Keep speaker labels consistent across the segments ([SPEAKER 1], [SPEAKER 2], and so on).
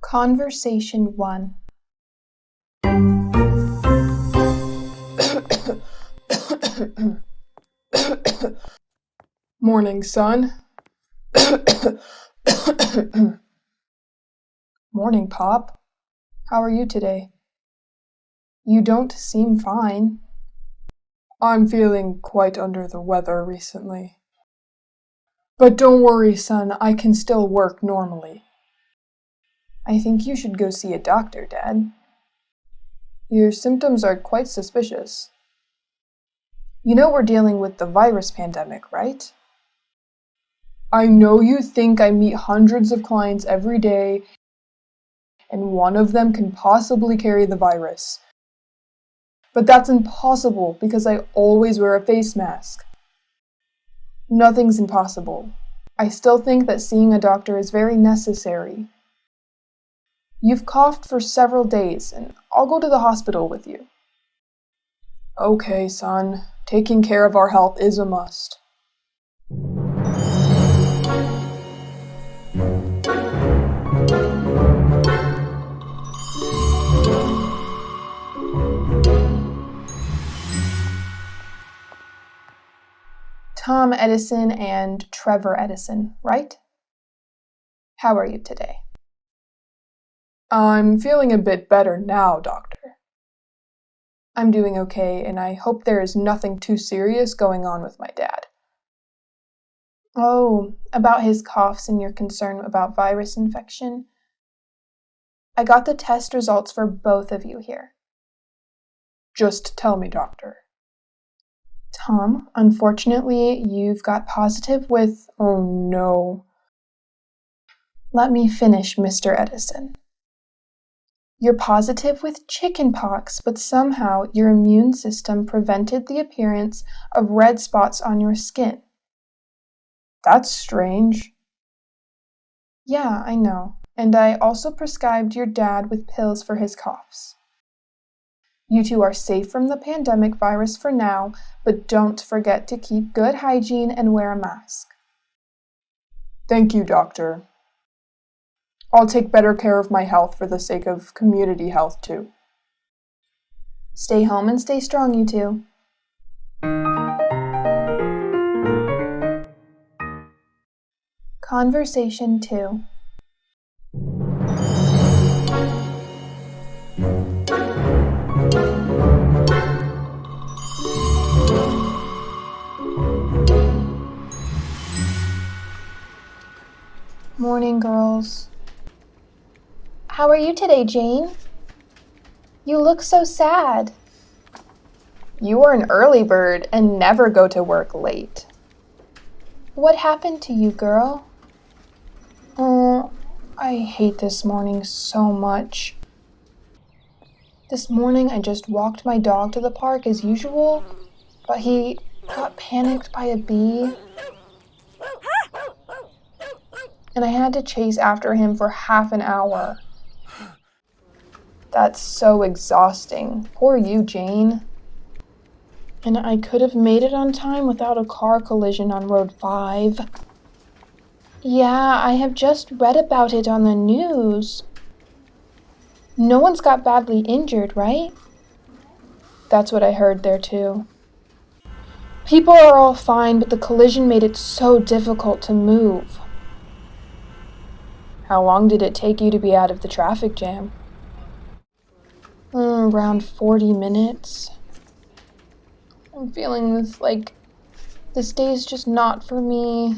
[SPEAKER 1] Conversation 1.
[SPEAKER 2] Morning, son.
[SPEAKER 1] Morning, Pop. How are you today? You don't seem fine.
[SPEAKER 2] I'm feeling quite under the weather recently. But don't worry, son, I can still work normally.
[SPEAKER 1] I think you should go see a doctor, Dad. Your symptoms are quite suspicious. You know we're dealing with the virus pandemic, right?
[SPEAKER 2] I know you think I meet hundreds of clients every day, and one of them can possibly carry the virus. But that's impossible because I always wear a face mask.
[SPEAKER 1] Nothing's impossible. I still think that seeing a doctor is very necessary. You've coughed for several days, and I'll go to the hospital with you.
[SPEAKER 2] Okay, son. Taking care of our health is a must.
[SPEAKER 1] Tom Edison and Trevor Edison, right? How are you today?
[SPEAKER 2] I'm feeling a bit better now, Doctor.
[SPEAKER 1] I'm doing okay, and I hope there is nothing too serious going on with my dad. Oh, about his coughs and your concern about virus infection? I got the test results for both of you here.
[SPEAKER 2] Just tell me, Doctor.
[SPEAKER 1] Tom, unfortunately, you've got positive with...
[SPEAKER 2] Oh no.
[SPEAKER 1] Let me finish, Mr. Edison. You're positive with chickenpox, but somehow your immune system prevented the appearance of red spots on your skin.
[SPEAKER 2] That's strange.
[SPEAKER 1] Yeah, I know. And I also prescribed your dad with pills for his coughs. You two are safe from the pandemic virus for now, but don't forget to keep good hygiene and wear a mask.
[SPEAKER 2] Thank you, Doctor. I'll take better care of my health for the sake of community health, too.
[SPEAKER 1] Stay home and stay strong, you two. Conversation 2. Morning, girls. How are you today, Jane? You look so sad. You are an early bird and never go to work late. What happened to you, girl? Oh, I hate this morning so much. This morning I just walked my dog to the park as usual, but he got panicked by a bee. And I had to chase after him for half an hour. That's so exhausting. Poor you, Jane. And I could have made it on time without a car collision on Road 5. Yeah, I have just read about it on the news. No one's got badly injured, right? That's what I heard there too. People are all fine, but the collision made it so difficult to move. How long did it take you to be out of the traffic jam? Around 40 minutes. I'm feeling this day is just not for me.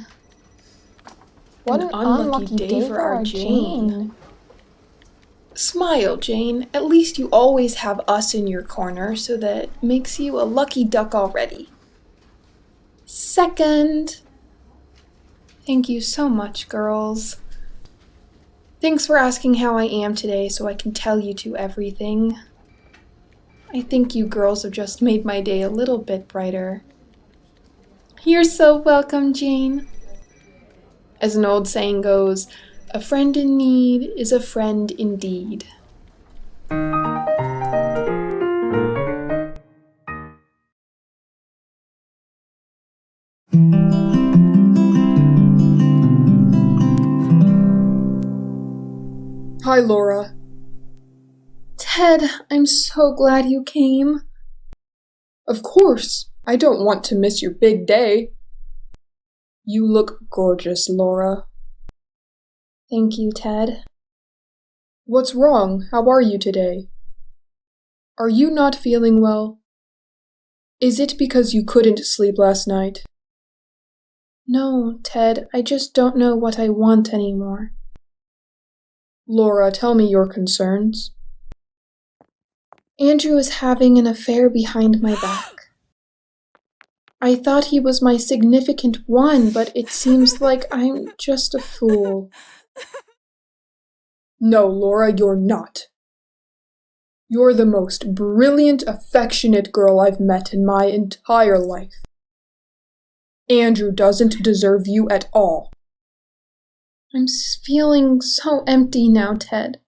[SPEAKER 1] What an unlucky day for our Jane.
[SPEAKER 3] Smile, Jane. At least you always have us in your corner, so that makes you a lucky duck already. Second. Thank you so much, girls. Thanks for asking how I am today so I can tell you two everything. I think you girls have just made my day a little bit brighter. You're so welcome, Jane. As an old saying goes, a friend in need is a friend indeed. Hi, Laura. Ted, I'm so glad you came. Of course. I don't want to miss your big day. You look gorgeous, Laura. Thank you, Ted. What's wrong? How are you today? Are you not feeling well? Is it because you couldn't sleep last night? No, Ted, I just don't know what I want anymore. Laura, tell me your concerns. Andrew is having an affair behind my back. I thought he was my significant one, but it seems like I'm just a fool. No, Laura, you're not. You're the most brilliant, affectionate girl I've met in my entire life. Andrew doesn't deserve you at all. I'm feeling so empty now, Ted.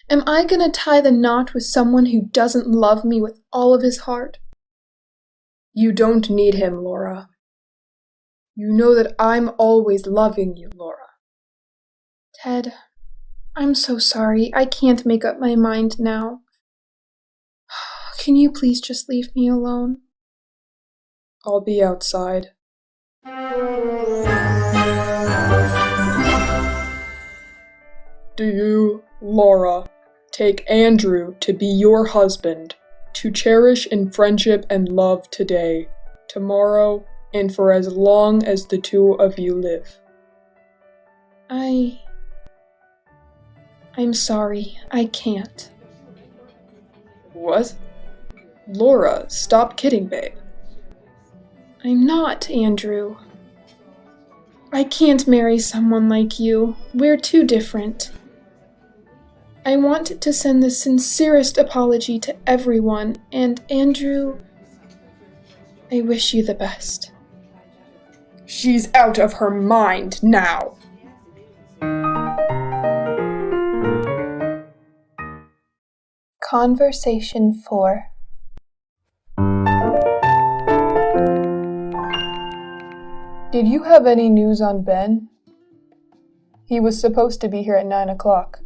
[SPEAKER 3] Am I gonna tie the knot with someone who doesn't love me with all of his heart? You don't need him, Laura. You know that I'm always loving you, Laura. Ted, I'm so sorry. I can't make up my mind now. Can you please just leave me alone? I'll be outside. Do you, Laura, take Andrew to be your husband, to cherish in friendship and love today, tomorrow, and for as long as the two of you live? I'm sorry, I can't. What? Laura, stop kidding, babe. I'm not, Andrew. I can't marry someone like you. We're too different. I want to send the sincerest apology to everyone, and Andrew, I wish you the best. She's out of her mind now.
[SPEAKER 1] Conversation 4.
[SPEAKER 2] Did you have any news on Ben? He was supposed to be here at 9 o'clock.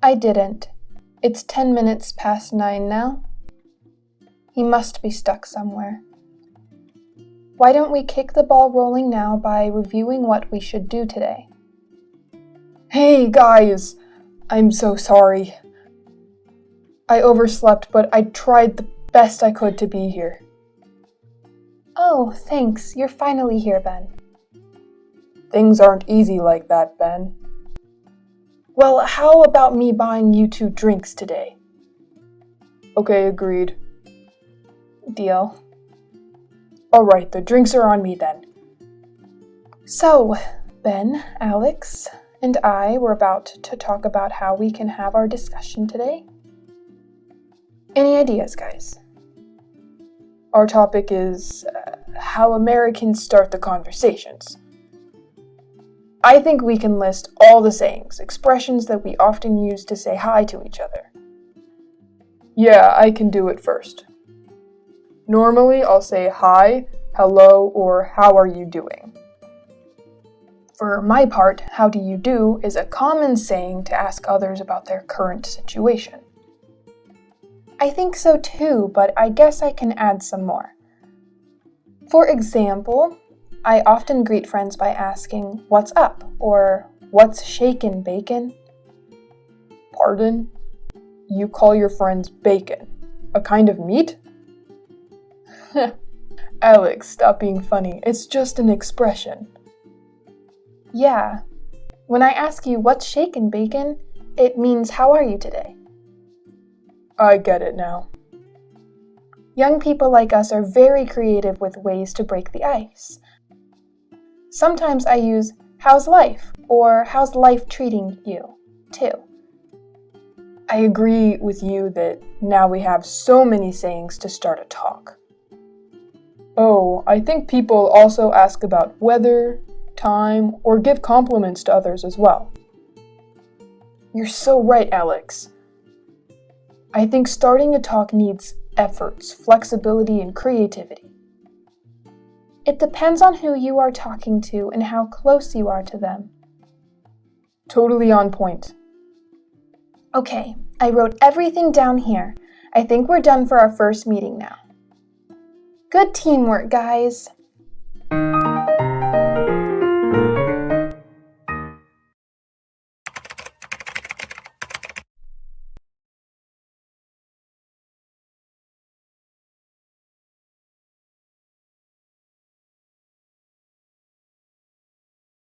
[SPEAKER 1] I didn't. It's 10 minutes past 9 now. He must be stuck somewhere. Why don't we kick the ball rolling now by reviewing what we should do today?
[SPEAKER 2] Hey, guys! I'm so sorry. I overslept, but I tried the best I could to be here.
[SPEAKER 1] Oh, thanks. You're finally here, Ben.
[SPEAKER 2] Things aren't easy like that, Ben. Well, how about me buying you 2 drinks today? Okay, agreed.
[SPEAKER 1] Deal.
[SPEAKER 2] Alright, the drinks are on me then.
[SPEAKER 1] So, Ben, Alex, and I were about to talk about how we can have our discussion today. Any ideas, guys?
[SPEAKER 2] Our topic is how Americans start the conversations. I think we can list all the sayings, expressions that we often use to say hi to each other. Yeah, I can do it first. Normally, I'll say hi, hello, or how are you doing? For my part, how do you do is a common saying to ask others about their current situation.
[SPEAKER 1] I think so too, but I guess I can add some more. For example, I often greet friends by asking, "What's up?" or "What's shakin', bacon?"
[SPEAKER 2] Pardon? You call your friends bacon? A kind of meat? Alex, stop being funny. It's just an expression.
[SPEAKER 1] Yeah. When I ask you, "What's shakin', bacon?" it means, "How are you today?"
[SPEAKER 2] I get it now.
[SPEAKER 1] Young people like us are very creative with ways to break the ice. Sometimes I use, "How's life?" or "How's life treating you?" too.
[SPEAKER 2] I agree with you that now we have so many sayings to start a talk. Oh, I think people also ask about weather, time, or give compliments to others as well. You're so right, Alex. I think starting a talk needs efforts, flexibility, and creativity.
[SPEAKER 1] It depends on who you are talking to and how close you are to them.
[SPEAKER 2] Totally on point.
[SPEAKER 1] Okay, I wrote everything down here. I think we're done for our first meeting now. Good teamwork, guys.